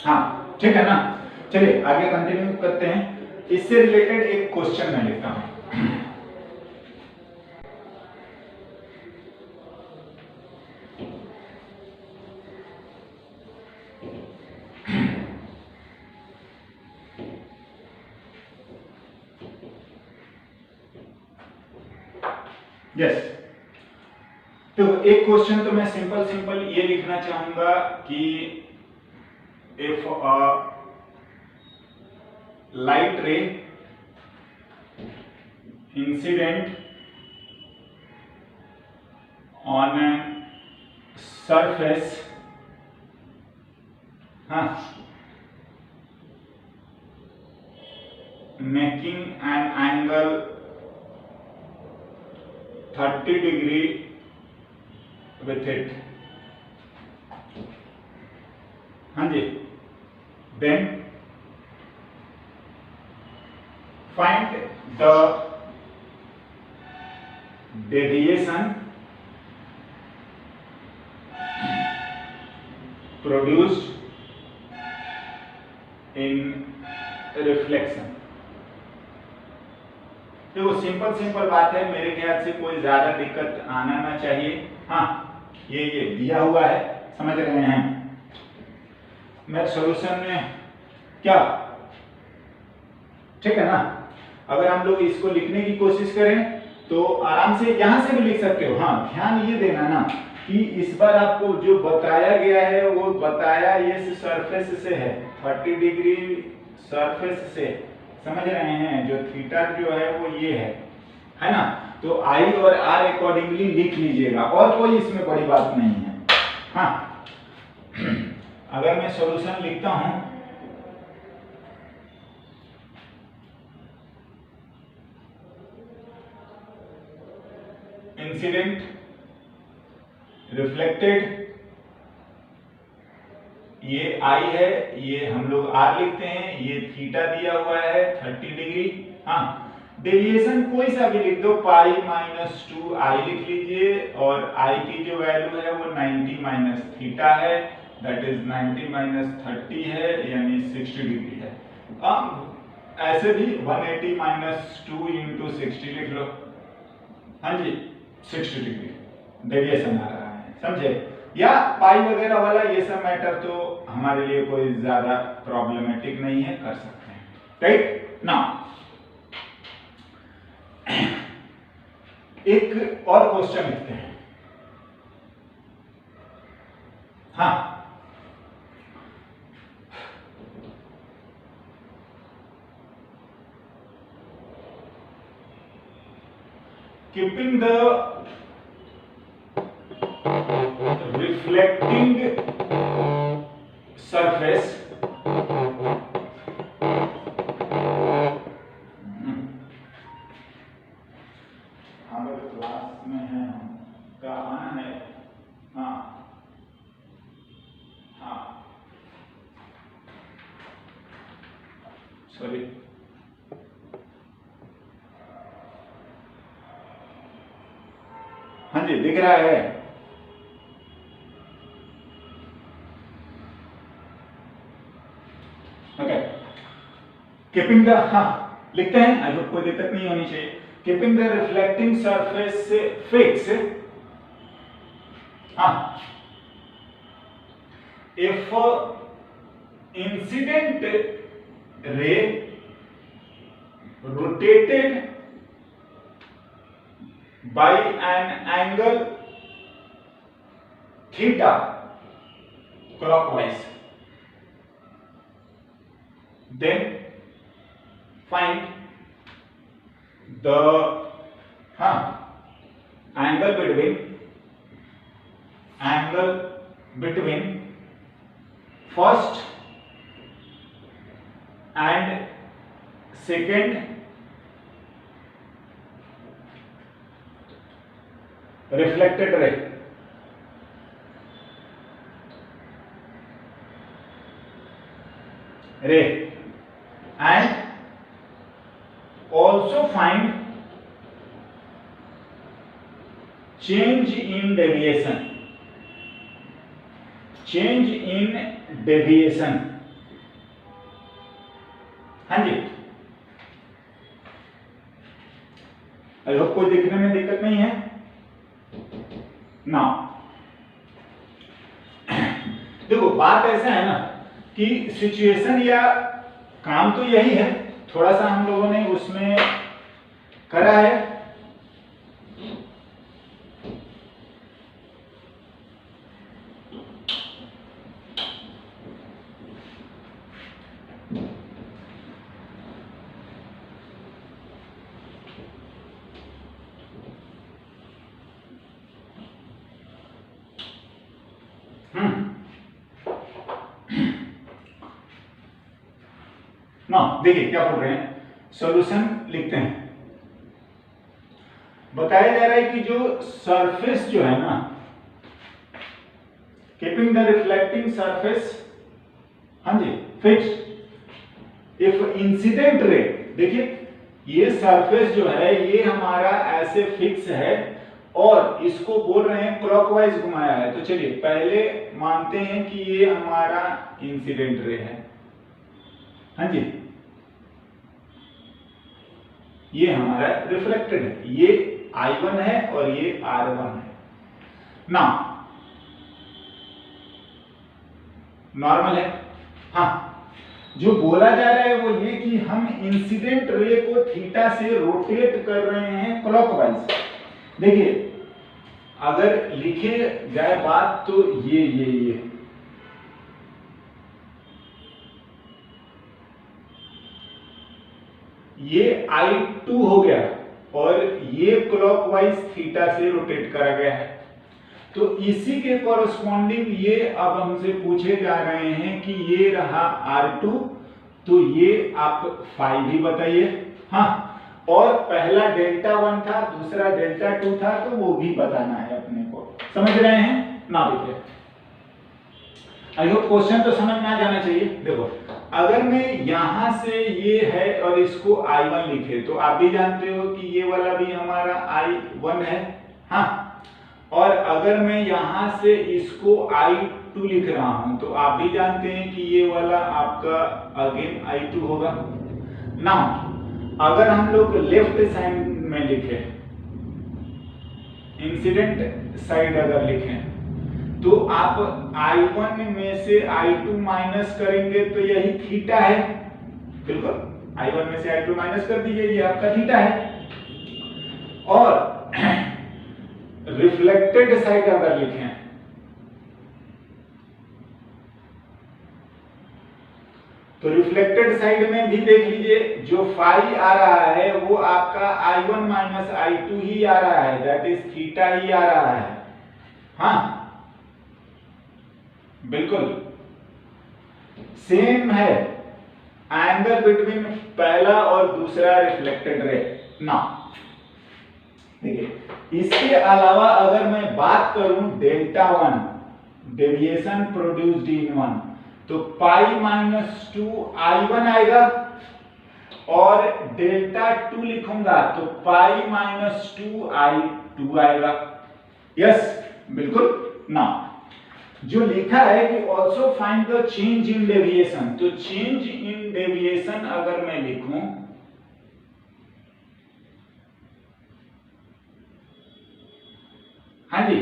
हाँ ठीक है ना। चलिए आगे कंटिन्यू करते हैं। इससे रिलेटेड एक क्वेश्चन मैं लेता हूं। यस, तो एक क्वेश्चन तो मैं सिंपल सिंपल ये लिखना चाहूंगा कि if a light ray incident on a surface, making an angle 30 degree with it, हाँ जी, then find the deviation produced in reflection। देखो सिंपल सिंपल बात है, मेरे ख्याल से कोई ज्यादा दिक्कत आना ना चाहिए। हाँ ये दिया हुआ है, समझ रहे हैं। मैं सॉल्यूशन में क्या, ठीक है ना। अगर हम लोग इसको लिखने की कोशिश करें तो आराम से यहां से भी लिख सकते हो। हाँ ध्यान ये देना ना कि इस बार आपको जो बताया गया है वो बताया ये सरफेस से है, 30 डिग्री सरफेस से, समझ रहे हैं। जो थीटा जो है वो ये है ना। तो आई और आर अकॉर्डिंगली लिख लीजिएगा, और कोई इसमें बड़ी बात नहीं है। हाँ अगर मैं सॉल्यूशन लिखता हूं, इंसिडेंट रिफ्लेक्टेड, ये आई है, ये हम लोग आर लिखते हैं, ये थीटा दिया हुआ है 30 डिग्री। हाँ डेविएशन कोई सा भी लिख दो, पाई माइनस 2 आई लिख लीजिए, और आई की जो वैल्यू है वो 90 माइनस थीटा है, दैट इज 90 माइनस 30 है, यानी 60 डिग्री है। अब ऐसे भी 180 माइनस 2 इंटू 60 लिख लो, हाँ जी 60 डिग्री डेविएशन आ रहा है, समझे। या पाई वगैरह वाला ये सब मैटर तो हमारे लिए कोई ज्यादा प्रॉब्लमेटिक नहीं है, कर सकते हैं, राइट ना। एक और क्वेश्चन लिखते हैं। हाँ कीपिंग द reflecting surface हमारे क्लास में है, का आना है। हाँ हाँ सॉरी, हाँ जी दिख रहा है। कीपिंग द, हाँ लिखते हैं, आई होप कोई दिक्कत नहीं होनी चाहिए। Keeping the reflecting surface fix, हाँ if incident ray rotated by an angle theta clockwise, then find the angle between first and second reflected ray and also find change in deviation, change in deviation हाँ जी, I hope कोई दिखने में दिक्कत नहीं है ना। देखो बात ऐसा है ना कि सिचुएशन या काम तो यही है, थोड़ा सा हम लोगों ने उसमें करा है। ना देखिए क्या बोल रहे हैं, सॉल्यूशन लिखते हैं। बताया जा रहा है कि जो सरफेस जो है ना, कीपिंग द रिफ्लेक्टिंग सरफेस, हाँ जी, फिक्स्ड इफ इंसिडेंट रे, देखिए ये सरफेस जो है ये हमारा ऐसे फिक्स है और इसको बोल रहे हैं क्लॉकवाइज घुमाया है। तो चलिए पहले मानते हैं कि ये हमारा इंसिडेंट रे है, हाँ जी, ये हमारा रिफ्लेक्टेड है, ये I1 है और ये R1 है ना, नॉर्मल है। हाँ, जो बोला जा रहा है वो ये कि हम इंसिडेंट रे को थीटा से रोटेट कर रहे हैं क्लॉकवाइज। देखिए अगर लिखे जाए बात तो ये I2 हो गया और ये क्लॉकवाइज थीटा से रोटेट करा गया है। तो इसी के कॉरस्पॉन्डिंग ये अब हमसे पूछे जा रहे हैं कि ये रहा R2, तो ये आप फाई भी बताइए। हाँ, और पहला डेल्टा 1 था, दूसरा डेल्टा 2 था, तो वो भी बताना है अपने को, समझ रहे हैं ना। देखिए आई होप क्वेश्चन तो समझ में आ जाना चाहिए। देखो अगर मैं यहां से ये है और इसको I1 लिखे तो आप भी जानते हो कि ये वाला भी हमारा I1 है। हाँ, और अगर मैं यहां से इसको I2 लिख रहा हूं तो आप भी जानते हैं कि ये वाला आपका अगेन I2 होगा ना। अगर हम लोग लेफ्ट साइड में लिखे, इंसिडेंट साइड अगर लिखें तो आप I1 में से I2 माइनस करेंगे तो यही थीटा है, बिल्कुल I1 में से I2 माइनस कर दीजिए, ये आपका थीटा है। और रिफ्लेक्टेड साइड अगर लिखें तो रिफ्लेक्टेड साइड में भी देख लीजिए जो फाई आ रहा है वो आपका I1 माइनस I2 ही आ रहा है, दैट इज थीटा ही आ रहा है। हाँ बिल्कुल सेम है एंगल बिटवीन पहला और दूसरा रिफ्लेक्टेड रे ना। देखिए इसके अलावा अगर मैं बात करूं डेल्टा 1 डेविएशन प्रोड्यूस्ड इन 1 तो पाई माइनस 2 I1 आएगा और डेल्टा 2 लिखूंगा तो पाई माइनस 2 I2 आएगा। यस बिल्कुल ना। जो लिखा है कि also find the change in deviation, तो चेंज इन डेविएशन अगर मैं लिखूं हाँ जी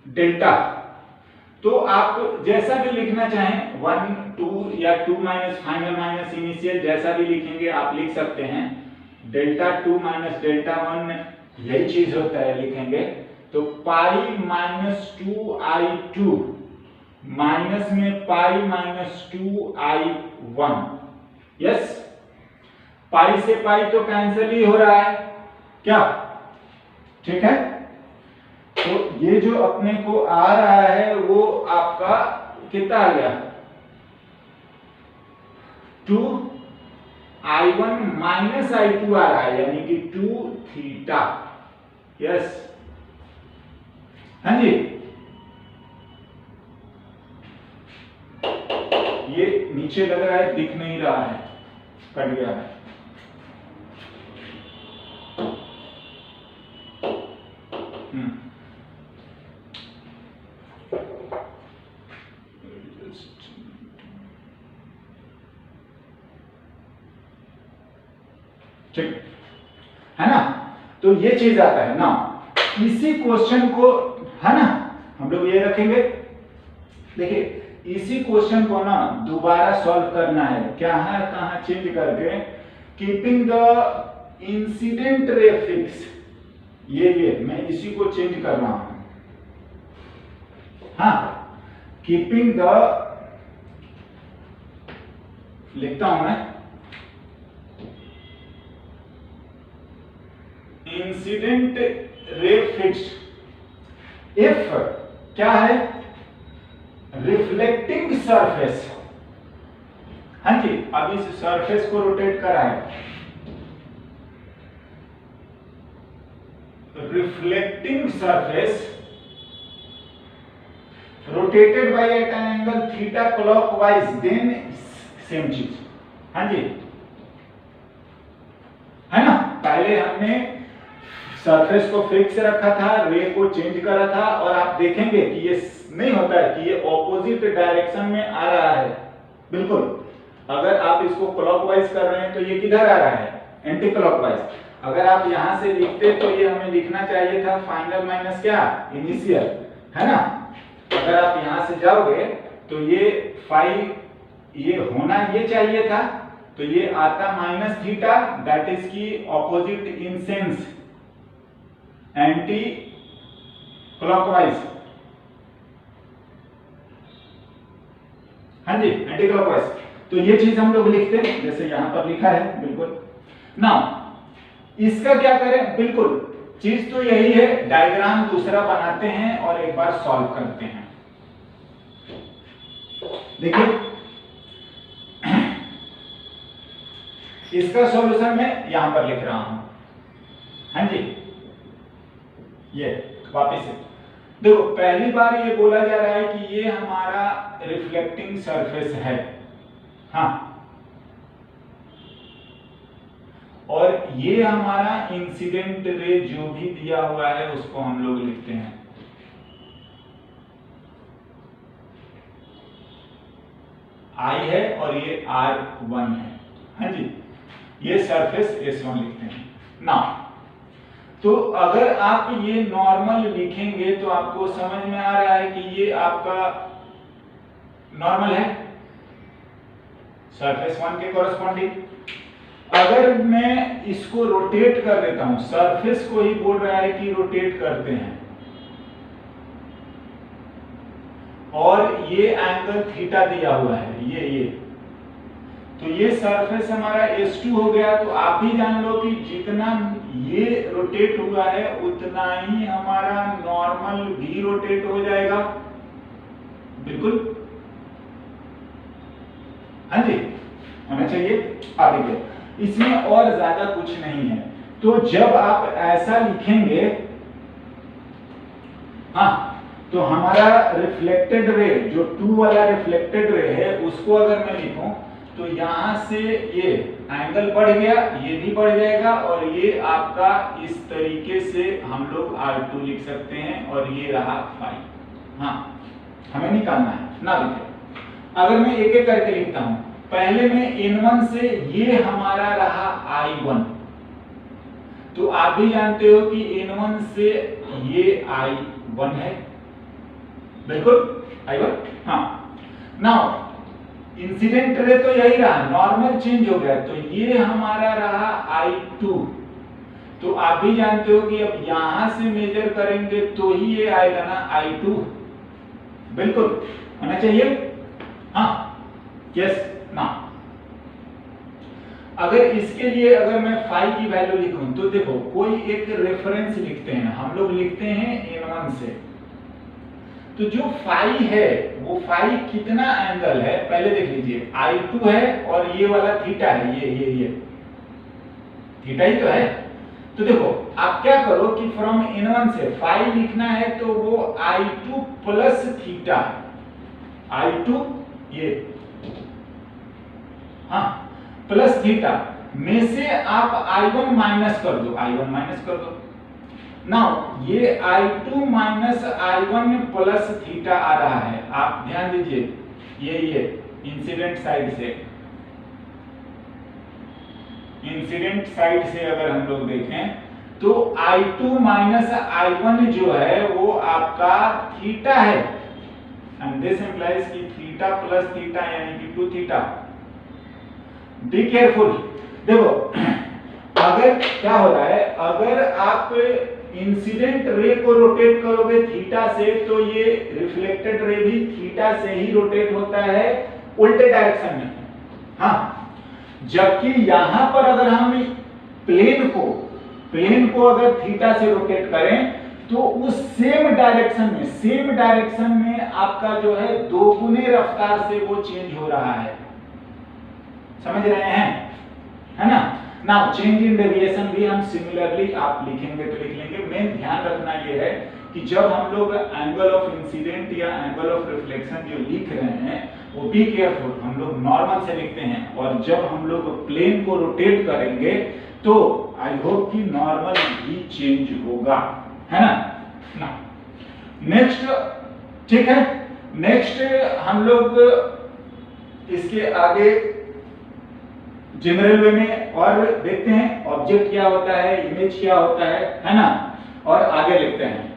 डेल्टा, तो आप जैसा भी लिखना चाहें 1 2 या 2 माइनस फाइनल माइनस इनिशियल जैसा भी लिखेंगे आप लिख सकते हैं। डेल्टा 2 माइनस डेल्टा 1 यही चीज होता है लिखेंगे तो पाई माइनस 2 I2 माइनस में पाई माइनस 2 I1। यस, पाई से पाई तो कैंसिल ही हो रहा है क्या, ठीक है। तो ये जो अपने को आ रहा है वो आपका कितना आ गया 2 I1 माइनस I2 आ रहा है यानी कि 2 थीटा। यस हाँ जी, ये नीचे लग रहा है दिख नहीं रहा है, कट गया है। है ना। तो ये चीज आता है ना, इसी क्वेश्चन को है ना हम लोग ये रखेंगे। देखिए इसी क्वेश्चन को ना दोबारा सॉल्व करना है, क्या है कहां चेंज करके, keeping the incident ray fix, ये मैं इसी को चेंज कर रहा हूं। हाँ, कीपिंग द, लिखता हूं मैं, इंसिडेंट रे फिक्स्ड इफ क्या है, रिफ्लेक्टिंग सरफेस। हाँ जी, अब इस सरफेस को रोटेट करा है, reflecting surface rotated by at an angle theta clockwise, then same चीज। हाँ जी, है ना, पहले हमने सरफेस को फिक्स रखा था, रे को चेंज करा था, और आप देखेंगे कि ये नहीं होता है कि ये ऑपोजिट डायरेक्शन में आ रहा है। बिल्कुल, अगर आप इसको क्लॉकवाइज कर रहे हैं तो ये किधर आ रहा है, एंटी क्लॉकवाइज। अगर आप यहां से लिखते तो ये हमें लिखना चाहिए था फाइनल माइनस क्या, इनिशियल, है ना। अगर आप यहां से जाओगे तो ये फाई, ये होना ये चाहिए था, तो ये आता माइनस थीटा, दैट इज की opposite in sense, anti clockwise. हाँ जी, एंटी क्लॉकवाइज। तो ये चीज हम लोग लिखते हैं जैसे यहां पर लिखा है। बिल्कुल ना, इसका क्या करें, बिल्कुल चीज तो यही है, डायग्राम दूसरा बनाते हैं और एक बार सॉल्व करते हैं। देखिए इसका सॉल्यूशन मैं यहां पर लिख रहा हूं। हाँ जी, ये वापस से देखो, पहली बार ये बोला जा रहा है कि ये हमारा रिफ्लेक्टिंग सरफेस है। हाँ, और ये हमारा इंसिडेंट रे जो भी दिया हुआ है उसको हम लोग लिखते हैं I है, और ये R1 है। हाँ जी, ये सरफेस S1 लिखते हैं ना। तो अगर आप ये नॉर्मल लिखेंगे तो आपको समझ में आ रहा है कि ये आपका नॉर्मल है सरफेस 1 के कॉरेस्पॉन्डिंग। अगर मैं इसको रोटेट कर देता हूं, सरफेस को ही बोल रहा है कि रोटेट करते हैं, और ये एंगल थीटा दिया हुआ है, ये तो ये सरफेस हमारा S2 हो गया। तो आप भी जान लो कि जितना ये रोटेट हुआ है उतना ही हमारा नॉर्मल भी रोटेट हो जाएगा। बिल्कुल, हाँ जी, होना चाहिए। आप देखिए इसमें और ज्यादा कुछ नहीं है। तो जब आप ऐसा लिखेंगे, हाँ, तो हमारा रिफ्लेक्टेड रे, जो 2 वाला रिफ्लेक्टेड रे है, उसको अगर मैं लिखूं तो यहां से ये एंगल बढ़ गया, ये भी बढ़ जाएगा, और ये आपका इस तरीके से हम लोग R2 लिख सकते हैं, और ये रहा फाई। हाँ, हमें निकालना है ना। देखिए अगर मैं एक एक करके लिखता हूं, पहले में N1 से ये हमारा रहा I1, तो आप भी जानते हो कि N1 से ये I1 है। बिल्कुल I1। हाँ, नाउ इंसिडेंट रे तो यही रहा, नॉर्मल चेंज हो गया, तो ये हमारा रहा I2। तो आप भी जानते हो कि अब यहां से मेजर करेंगे तो ही ये आएगा ना I2। बिल्कुल होना चाहिए। हाँ, यस ना। अगर इसके लिए अगर मैं फाई की वैल्यू लिखूं तो देखो, कोई एक रेफरेंस लिखते हैं, हम लोग लिखते हैं N1 से। तो जो फाई है वो फाई कितना एंगल है पहले देख लीजिए, I2 है और ये वाला थीटा है, ये थीटा ही तो है। तो देखो आप क्या करो कि फ्रॉम N1 से फाई लिखना है तो वो I2 प्लस थीटा, I2 ये, हाँ, प्लस थीटा में से आप I1 माइनस कर दो, I1 माइनस कर दो। नाउ ये I2 minus I1 plus theta आ रहा है, आप ध्यान दीजिए, ये इंसिडेंट साइड से इंसिडेंट साइड से अगर हम लोग देखें तो I2 माइनस I1 जो है वो आपका थीटा है, एंड दिस इंप्लाइज कि थीटा प्लस थीटा यानी कि 2 थीटा। Be careful. देखो अगर क्या हो रहा है, अगर आप इंसिडेंट रे को रोटेट करोगे थीटा से तो ये रिफ्लेक्टेड रे भी थीटा से ही रोटेट होता है उल्टे डायरेक्शन में। हाँ, जबकि यहां पर अगर हम प्लेन को अगर थीटा से रोटेट करें तो उस सेम डायरेक्शन में आपका जो है दोगुने रफ्तार से वो चेंज हो रहा है। समझ रहे हैं, है ना। नाउ चेंज इन डेविएशन भी हम सिमिलरली आप लिखेंगे तो लिख लेंगे। मेन ध्यान रखना ये है कि जब हम लोग एंगल ऑफ इंसिडेंट या एंगल ऑफ रिफ्लेक्शन जो लिख रहे हैं वो बी केयरफुल, हम लोग नॉर्मल से लिखते हैं, और जब हम लोग प्लेन को रोटेट करेंगे तो आई होप कि नॉर्मल भी चेंज होगा, है ना। नेक्स्ट, ठीक है, नेक्स्ट हम लोग इसके आगे जनरल वे में और देखते हैं ऑब्जेक्ट क्या होता है, इमेज क्या होता है ना, और आगे लिखते हैं।